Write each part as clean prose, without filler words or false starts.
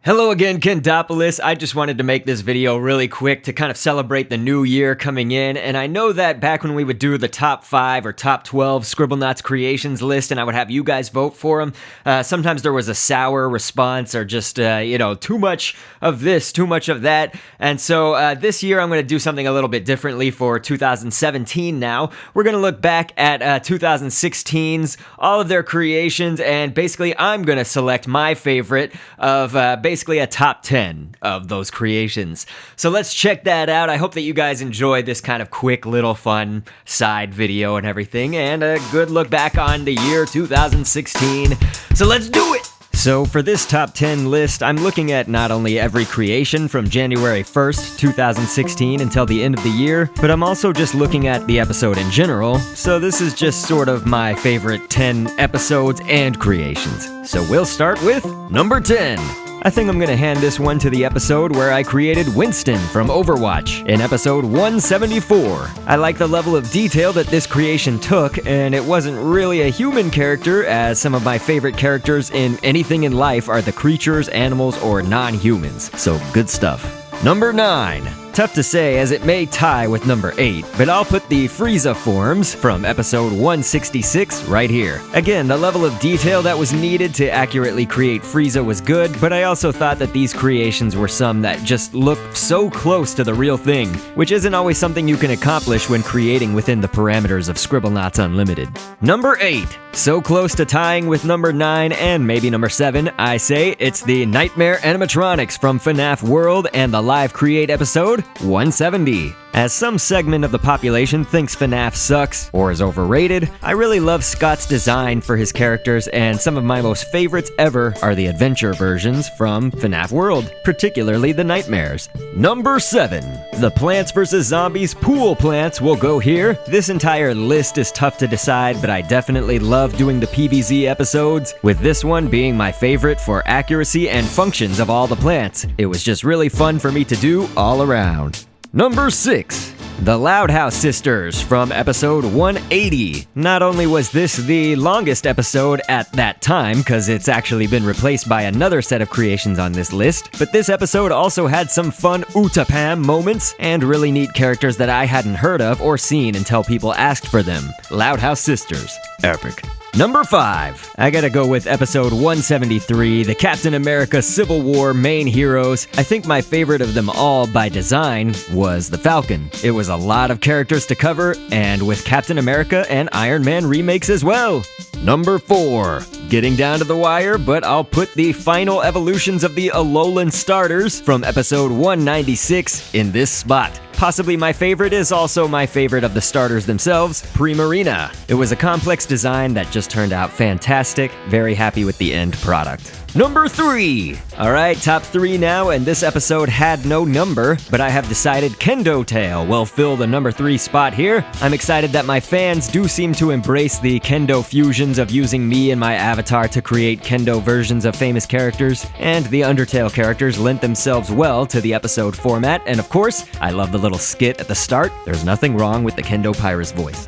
Hello again, Kendopolis. I just wanted to make this video really quick to kind of celebrate the new year coming in, and I know that back when we would do the top 5 or top 12 Scribblenauts creations list and I would have you guys vote for them, sometimes there was a sour response or just, too much of this, too much of that, and so this year I'm going to do something a little bit differently for 2017 now. We're going to look back at 2016's, all of their creations, and basically I'm going to select my favorite of basically a top 10 of those creations. So let's check that out. I hope that you guys enjoyed this kind of quick little fun side video and everything, and a good look back on the year 2016. So let's do it! So for this top 10 list, I'm looking at not only every creation from January 1st, 2016 until the end of the year, but I'm also just looking at the episode in general, so this is just sort of my favorite 10 episodes and creations. So we'll start with number 10. I think I'm gonna hand this one to the episode where I created Winston from Overwatch in episode 174. I like the level of detail that this creation took, and it wasn't really a human character, as some of my favorite characters in anything in life are the creatures, animals, or non-humans. So good stuff. Number 9. Tough to say as it may tie with number 8, but I'll put the Frieza forms from episode 166 right here. Again, the level of detail that was needed to accurately create Frieza was good, but I also thought that these creations were some that just looked so close to the real thing, which isn't always something you can accomplish when creating within the parameters of Scribblenauts Unlimited. Number 8. So close to tying with number 9 and maybe number 7, I say it's the Nightmare animatronics from FNAF World and the Live Create episode 170. As some segment of the population thinks FNAF sucks or is overrated, I really love Scott's design for his characters, and some of my most favorites ever are the adventure versions from FNAF World, particularly the Nightmares. Number 7. The Plants vs. Zombies pool plants will go here. This entire list is tough to decide, but I definitely love doing the PvZ episodes, with this one being my favorite for accuracy and functions of all the plants. It was just really fun for me to do all around. Number 6. The Loud House Sisters from episode 180. Not only was this the longest episode at that time, because it's actually been replaced by another set of creations on this list, but this episode also had some fun Utapam moments and really neat characters that I hadn't heard of or seen until people asked for them. Loud House Sisters. Epic. Number 5. I gotta go with episode 173, the Captain America Civil War main heroes. I think my favorite of them all by design was the Falcon. It was a lot of characters to cover, and with Captain America and Iron Man remakes as well. Number 4. Getting down to the wire, but I'll put the final evolutions of the Alolan starters from episode 196 in this spot. Possibly my favorite is also my favorite of the starters themselves, Primarina. It was a complex design that just turned out fantastic. Very happy with the end product. Number 3. Alright, top 3 now, and this episode had no number, but I have decided Kendo Tail will fill the number 3 spot here. I'm excited that my fans do seem to embrace the Kendo fusions of using me and my avatar to create Kendo versions of famous characters, and the Undertale characters lent themselves well to the episode format, and of course, I love the little skit at the start. There's nothing wrong with the Kendo Pyrus voice.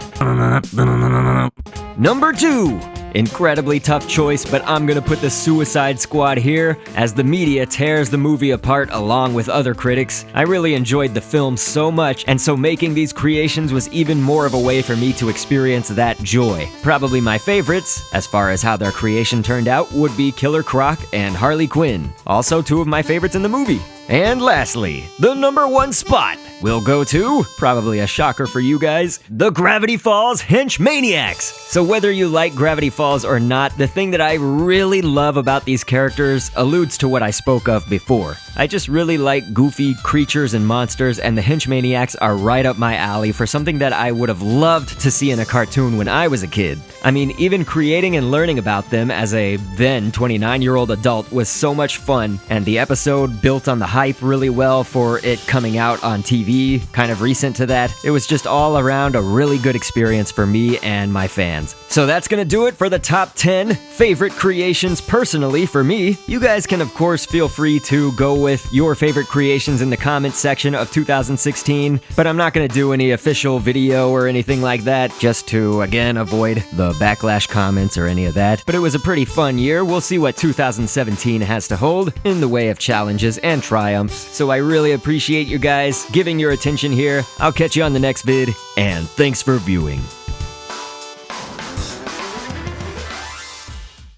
Number 2. Incredibly tough choice, but I'm gonna put the Suicide Squad here, as the media tears the movie apart along with other critics. I really enjoyed the film so much, and so making these creations was even more of a way for me to experience that joy. Probably my favorites, as far as how their creation turned out, would be Killer Croc and Harley Quinn. Also 2 of my favorites in the movie. And lastly, the number 1 spot will go to, probably a shocker for you guys, the Gravity Falls Hench Maniacs. So whether you like Gravity Falls or not, the thing that I really love about these characters alludes to what I spoke of before. I just really like goofy creatures and monsters, and the Hench Maniacs are right up my alley for something that I would have loved to see in a cartoon when I was a kid. I mean, even creating and learning about them as a then 29-year-old adult was so much fun, and the episode built on the hype really well for it coming out on TV, kind of recent to that. It was just all around a really good experience for me and my fans. So that's gonna do it for the top 10 favorite creations personally for me. You guys can of course feel free to go with your favorite creations in the comments section of 2016, but I'm not going to do any official video or anything like that, just to, again, avoid the backlash comments or any of that. But it was a pretty fun year. We'll see what 2017 has to hold in the way of challenges and triumphs. So I really appreciate you guys giving your attention here. I'll catch you on the next vid, and thanks for viewing.